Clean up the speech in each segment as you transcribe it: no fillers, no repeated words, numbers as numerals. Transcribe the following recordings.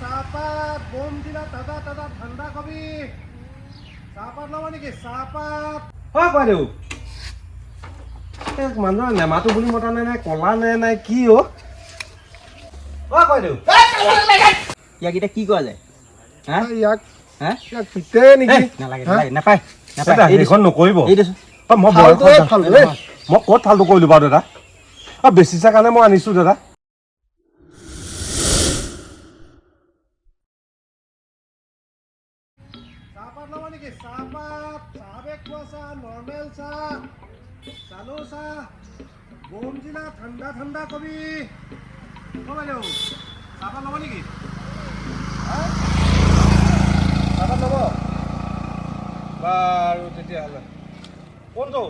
চাহপাত বোম দিলা তাজা তাজা ঠাণ্ডা কবি চাহপাত ল'ব নেকি চাহপাত হয় বাইদেউ মানুহৰ নেমাটো বুলি মতা নাই কলা নাই কি বাইদেউ ইয়াক এতিয়া কি কোৱা যায় ইয়াক হা ইয়াক পিতে নেকি নালাগে নাপায় এইখন নকৰিব এই দেচোন মই মই ক'ত ফাল্টু কৰিলো বাৰু দাদা বেচিছা কাৰণে মই আনিছো দাদা চাহপাত ল'ব নেকি চাহপাত চাহ বেগ খোৱা চাহ নৰ্মেল চাহ চালু চাহ বোম জিলা ঠাণ্ডা ঠাণ্ডা কবি বাইদেউ চাহপাত ল'ব নেকি চাহপাত ল'ব বাৰু তেতিয়াহ'লে কোনটো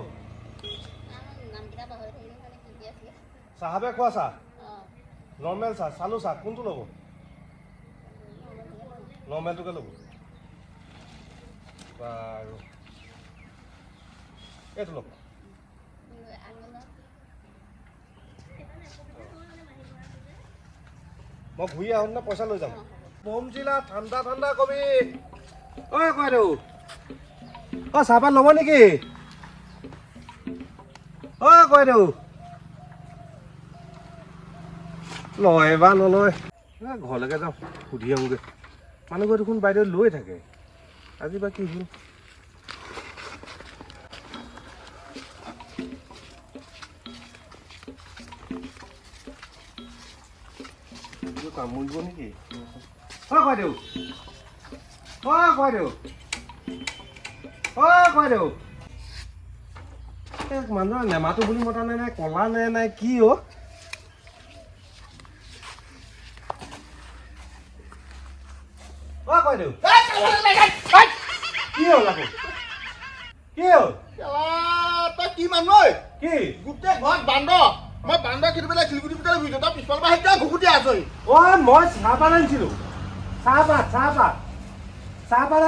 চাহ বেগ খোৱা চাহ নৰ্মেল চাহ চালু চাহ কোনটো ল'ব নৰ্মেলটোকে ল'ব বাৰু এইটো ল'ব মই ঘূৰি আহোঁতে পইচা লৈ যাম বোম জিলা ঠাণ্ডা ঠাণ্ডা কবি বাইদেউ চাহপাত ল'ব নেকি বাইদেউ লয় বা নলয় ঘৰলৈকে যাওঁ সুধি আহোঁগৈ মানুহঘৰ দেখোন বাইদেউ লৈ থাকে আজি বা কি হ'ল কামুৰিব নেকি বাইদেউ বাইদেউ বাইদেউ মানুহৰ নেমাটো বুলি মতা নাই কলা নাই কি বাইদেউ কি হ'ল আকৌ কি হ'ল তই কি মানুহ কি গোটেই ঘৰত বান্দৰ মই বান্দৰ খেদি পেলাই শিলগুটি ভিতৰত ভিতৰত তই পিছফালৰ পৰা সেইটোৱে ঘুকুটি আছই মই চাহপাত আনিছিলো চাহপাত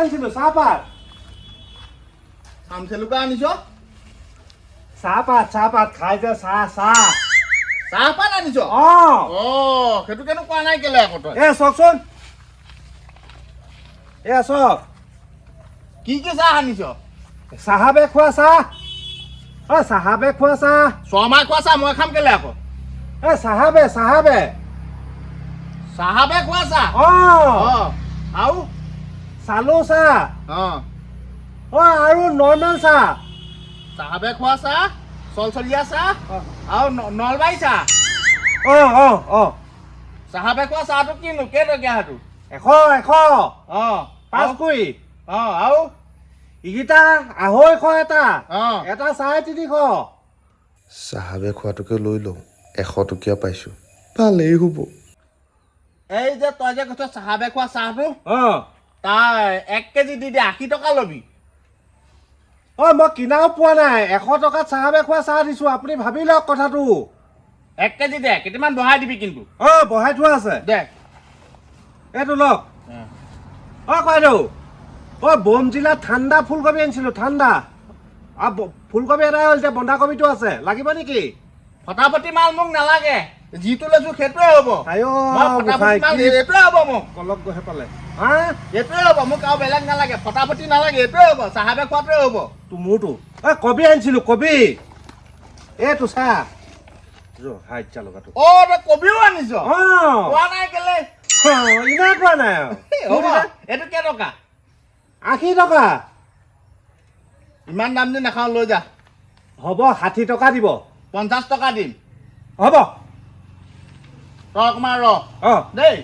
আনিছিলো চাহপাত চামচেলুকা আনিছ চাহপাত খাই যে চাহ চাহপাত আনিছ সেইটো কেনে কোৱা নাই কেলে আকৌ তই চাওকচোন চাওক কি চাহ আনিছ চাহাবে খোৱা চাহ চাহাবে খোৱা চাহ ছমাহ খোৱা চাহ মই খাম কেলে আকৌ চাহাবে চাহাবে খোৱা চাহ আৰু চালু চাহ আৰু নৰ্মেল চাহ চাহাবে খোৱা চাহ চলচলীয়া চাহ আৰু নলবাৰী চাহ চাহাবে খোৱা চাহটো কিনো কেইটকীয়া সেইটো 100 পাঁচ কুৰি আৰু ইগিটা 250 এটা 350 চাহাবে খোৱাটোকে লৈ লওঁ 100 টকীয়া পাইছোঁ ভালেই হ'ব এই যে তই যে কৈছ চাহাবে খোৱা চাহটো তাৰ 1 কেজি দি দে 80 টকা ল'বি মই কিনাও পোৱা নাই 100 টকাত চাহাবে খোৱা চাহ দিছো আপুনি ভাবি লওক কথাটো 1 কেজি দে কেইটামান বঢ়াই দিবি কিন্তু বহাই থোৱা আছে দে এইটো লওক বাইদেউ বোম জিলাত ঠাণ্ডা ফুলকবি আনিছিলো ঠাণ্ডা ফুলকবি এটাই হ'ল যে বন্ধাকবিটো আছে লাগিব নেকি ফটাফটি মাল মোক নালাগে যিটো লৈছো সেইটোৱে হ'ব এইটোৱে হ'ব মোক কলক গহে পালে এইটোৱে হ'ব মোক আৰু বেলেগ নালাগে ফটাফটি নালাগে এইটোৱে হ'ব চাহাবে খোৱাটোৱে হ'ব মোৰতো কবি আনিছিলো কবি এইটো চাহ লগাটো তই কবিও আনিছ কোৱা নাই কেলে ইমান কোৱা নাই এইটো কেইটকা 80 টকা ইমান দাম দি নাখাওঁ লৈ যা হ'ব 60 টকা দিব 50 টকা দিম হ'ব তই অকণমান দেই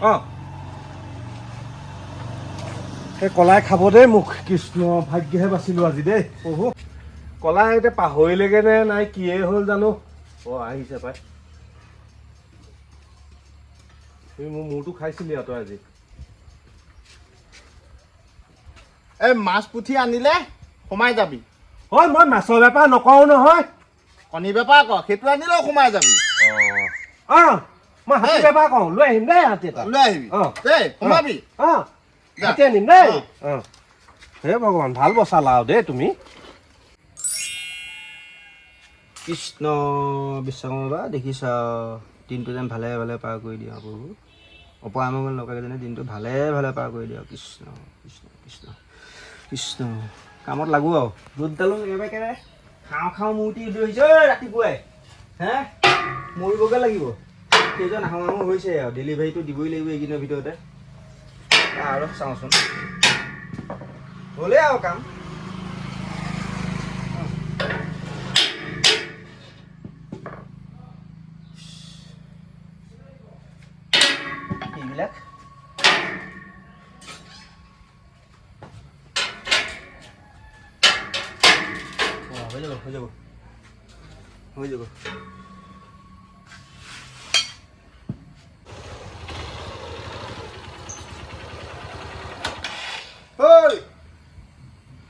সেই কলাই খাব দেই মোক কৃষ্ণ ভাগ্যহে বাচিলো আজি দেই প্ৰভু কলাই এতিয়া পাহৰিলেগে নে নাই কিয়ে হ'ল জানো আহিছে পাই তুমি মোৰ মূৰটো খাইছিলি তই আজি এই মাছ পুঠি আনিলে সোমাই যাবি মই মাছৰ বেপাৰ নকৰো নহয় কণী বেপাৰ কৰ সেইটো আনিলেও সোমাই যাবি মই হাতী বেপাৰ কৰো লৈ আহিম দেই হাতী এটা লৈ আহিবি দেই সোমাবি হাতী আনিম দেই হে ভগৱান ভাল বচালা আৰু দেই তুমি কৃষ্ণ বিশ্বকৰ্মা দেখিছা দিনটো যেন ভালে ভালে পাৰ কৰি দিয়া প্ৰভু অপৰামঙ্গল নকৰাকেইজনে দিনটো ভালে ভালে পাৰ কৰি দিয়ক। কৃষ্ণ কৃষ্ণ কৃষ্ণ কৃষ্ণ। কামত লাগো আৰু ৰ'দডালো একেবাৰে খাওঁ খাওঁ মূৰ্তি উঠি হৈছে ৰাতিপুৱাই। হে মৰিবগৈ লাগিব। সেইজন আহোঁ আহোঁ হৈছে আৰু ডেলিভাৰীটো দিবই লাগিব এইকেইদিনৰ ভিতৰতে। আৰু চাওঁচোন হ'লেই আৰু কাম। এইবিলাক হৈ যাব হৈ যাব হৈ যাব।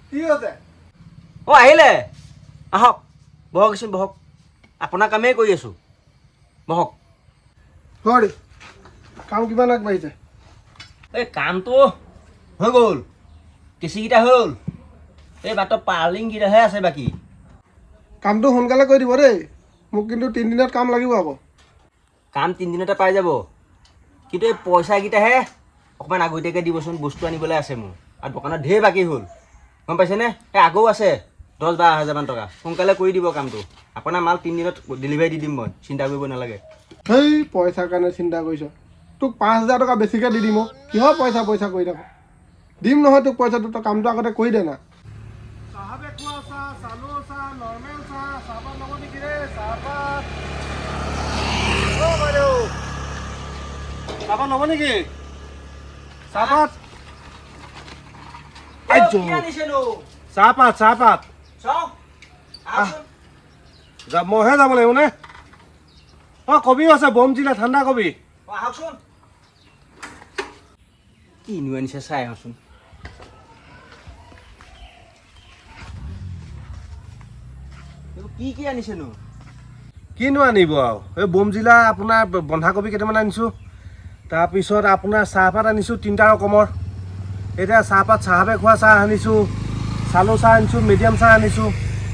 কি হৈছে? অঁ আহিলে, আহক বহকচোন বহক। আপোনাৰ কামেই কৰি আছোঁ, বহক। হয় কাম কিমান আগবাঢ়িছে? এই কামটো হৈ গ'ল, কেঁচিকেইটা হ'ল, এই বাটৰ পাৰ্লিংকেইটাহে আছে বাকী। কামটো সোনকালে কৰি দিব দেই, মোক কিন্তু 3 দিনত কাম লাগিব আকৌ। কাম 3 দিনতে পাই যাব, কিন্তু এই পইচাকেইটাহে অকণমান আগতীয়াকৈ দিবচোন। বস্তু আনিবলৈ আছে মোৰ, আৰু দোকানত ঢেৰ বাকী হ'ল, গম পাইছেনে? এই আগেও আছে 10-12 হাজাৰমান টকা। সোনকালে কৰি দিব কামটো। আপোনাৰ মাল 3 দিনত ডেলিভাৰী দি দিম মই, চিন্তা কৰিব নালাগে। সেই পইচাৰ কাৰণে চিন্তা কৰিছ? তোক 5,000 টকা বেছিকৈ দি দিম। কিহৰ পইচা কৰি থাক? দিম নহয় তোক পইচাটো, তই কামটো আগতে কৰি দে না। চাহাবে খোৱা চাহ, চালু চাহ, নৰ্মেল চাহ, চাহপাত ল'ব নেকি ৰে? চাহপাত অ' বাইদেউ, চাহপাত ল'ব নেকি? চাহপাত চাহপাত চাহপাত মইহে যাব লাগিব নে? অঁ কবিও আছে, বম জিলা ঠাণ্ডা কবি। আহকচোন, কিনো আনিছে চাই আহোচোন। কি আনিছেনো? কিনো আনিব আৰু এই বম জিলা আপোনাৰ বন্ধাকবি কেইটামান আনিছোঁ, তাৰপিছত আপোনাৰ চাহপাত আনিছোঁ 3টা ৰকমৰ। এতিয়া চাহপাত চাহাবে খোৱা চাহ আনিছোঁ, চালু চাহ আনিছোঁ, মিডিয়াম চাহ আনিছোঁ।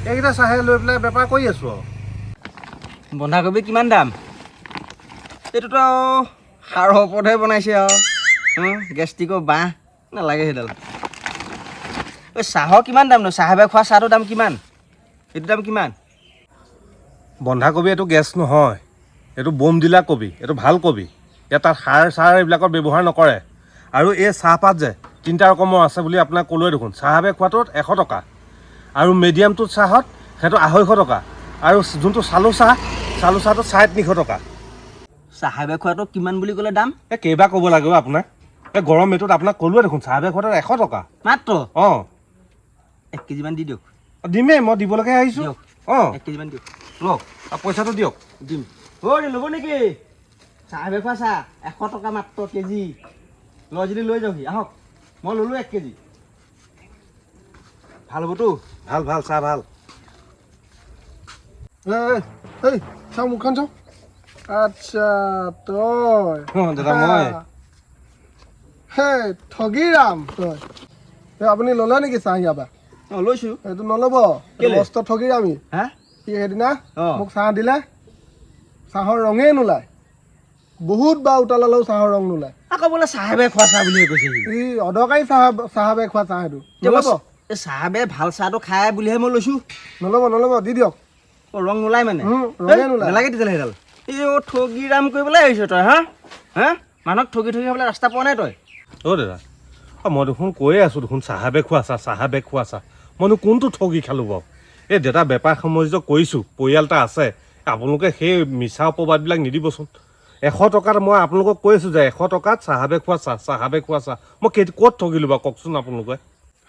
এইকেইটা চাহে লৈ পেলাই বেপাৰ কৰি আছোঁ আৰু। বন্ধাকবি কিমান দাম? এইটোতো সাৰৰ ওপৰতহে বনাইছে আৰু গেষ্টিকৰ বাঁহ নালাগে সেইডাল। এই চাহৰ কিমান দাম নো? চাহাবে খোৱা চাহটোৰ দাম কিমান? এইটো দাম কিমান? বন্ধাকবি এইটো গেছ নহয়, এইটো বম জিলা কবি, এইটো ভাল কবি। ইয়াত তাত সাৰ চাৰ এইবিলাকৰ ব্যৱহাৰ নকৰে। আৰু এই চাহপাত যে 3টা ৰকমৰ আছে বুলি আপোনাক ক'লোৱে দেখোন। চাহাবে খোৱাটোত 100 টকা, আৰু মিডিয়ামটোত চাহত সেইটো 250 টকা, আৰু যোনটো চালু চাহটো 350 টকা। চাহাবে খোৱাটো কিমান বুলি ক'লে দাম? এই কেইবাৰ ক'ব লাগিব আপোনাক? এই গৰম এইটোত আপোনাক ক'লোৱে দেখোন, চাহাবে খোৱাটোত 100 টকা মাত্ৰ। অঁ 1 কেজিমান দি দিয়ক। দিমেই, মই দিবলৈকে আহিছোঁ। দিয়ক অঁ 1 কেজিমান দিয়ক। লওক, পইচাটো দিয়ক। দিম। ল'ব নেকি? চাহাবে খোৱা চাহ 100 টকা মাত্ৰ কেজি। লয় যদি লৈ যাওঁহি, আহক। মই ল'লোঁ 1 কেজি। ভাল হ'বতো? ভাল ভাল চাহ ভাল। এই চাওঁ মুখখন চাওঁ। আচ্ছা তই দাদা মই সেই ঠগিৰাম তই। আপুনি ল'লে নেকি চাহ ইয়াৰ পৰা? অঁ লৈছোঁ। এইটো নল'ব, মস্ত ঠগিৰামি। হা? সি সেইদিনা অঁ মোক চাহ দিলে, চাহৰ ৰঙেই নোলায়। বহুত বাৰ উতলালেও চাহৰ ৰং নোলায়। আকৌ বোলে চাহাবে খোৱা চাহ বুলিহে কৈছে সি। ই অদৰকাৰী চাহাবে খোৱা চাহ সেইটো নল'ব। এই চাহাবে ভাল চাহটো খাই বুলিহে মই লৈছোঁ। নল'ব দি দিয়ক। অঁ ৰং নোলায় মানে? ৰঙে নোলায়। নালাগে তেতিয়াহ'লে সেইডাল। এই ঠগিৰাম কৰিবলৈ আহিছ তই? হা মানুহক ঠগি খাবলৈ ৰাস্তা পোৱা নাই তই? অ' দাদা, মই দেখোন কৈয়ে আছোঁ দেখোন চাহাবে খোৱা চাহ। মইনো কোনটো ঠগি খালোঁ বাৰু? এই দেউতা বেপাৰ সামঞ্জস্য কৰিছোঁ, পৰিয়াল এটা আছে। আপোনালোকে সেই মিছা অপবাদবিলাক নিদিবচোন। 100 টকাত মই আপোনালোকক কৈ আছোঁ যে 100 টকাত চাহাবে খোৱা চাহ। মই ক'ত ঠগিলোঁ বাৰু কওকচোন আপোনালোকে?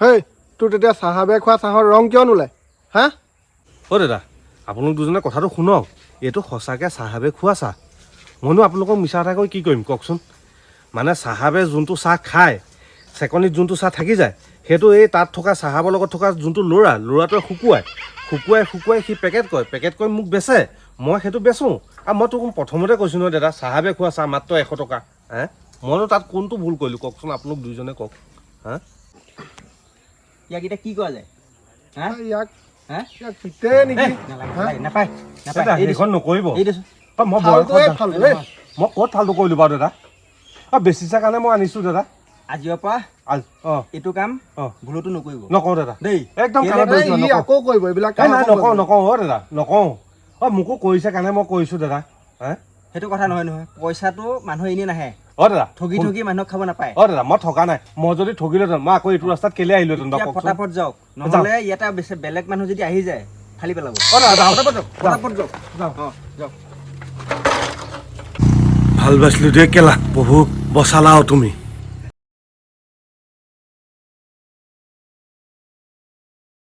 হেই তোৰ তেতিয়া চাহাবে খোৱা চাহৰ ৰং কিয় নোলায়? হা? অ' দাদা, আপোনালোক দুজনে কথাটো শুনক। এইটো সঁচাকৈ চাহাবে খোৱা চাহ। মইনো আপোনালোকক মিছা এটা কৈ কি কৰিম কওকচোন? মানে চাহাবে যোনটো চাহ খায়, চেকনিত যোনটো চাহ থাকি যায়, সেইটো এই তাত থকা চাহাবৰ লগত থকা যোনটো ল'ৰাটোৱে শুকুৱাই সি পেকেট কৰি মোক বেচে। মই সেইটো বেচোঁ। আৰু মই তোক প্ৰথমতে কৈছোঁ নহয় দাদা, চাহাবে খোৱা চাহ মাত্ৰ 100 টকা। মইনো তাত কোনটো ভুল কৰিলোঁ কওকচোন? আপোনালোক দুইজনে কওক। ইয়াক এতিয়া কি কৰা যায়? নাপায় সেইখন নকৰিব। এই দেচোন। মই ক'ত ফাল্টু কৰিলোঁ বাৰু দাদা? বেচিছা কাৰণে মই আনিছোঁ দাদা আজিৰ পৰা অঁ এইটো কাম অঁ ভুলতো নকৰিব নকওঁ দাদা দেই একদম কেলে কাণত তই ধৰিছোঁ, ই নকওঁ। আকৌ কৰিব এইবিলাক এই নাই নকওঁ অ' দাদা নকওঁ মোকো কৰিছে কাৰণে মই কৰিছোঁ দাদা হে সেইটো কথা নহয় নহয় পইচাটো মানুহ এনেই নাহে অ' দাদা ঠগি ঠগি মানুহক খাব নাপায় অ' দাদা মই থকা নাই মই যদি ঠগিলোহেঁতেন মই আকৌ এইটো ৰাস্তাত কেলে আহিলোহেঁতেন এতিয়া কওকচোন পটাপট যাওক নহ'লে ইয়াতে বেলেগ মানুহ যদি আহি যায় ফালি পেলাব অ' দাদা পটাপট যাওক পটাপট যাওক যাওঁ অঁ যাওক ভাল পাইছিলোঁ দেই কেলা প্ৰভু বচালাও তুমি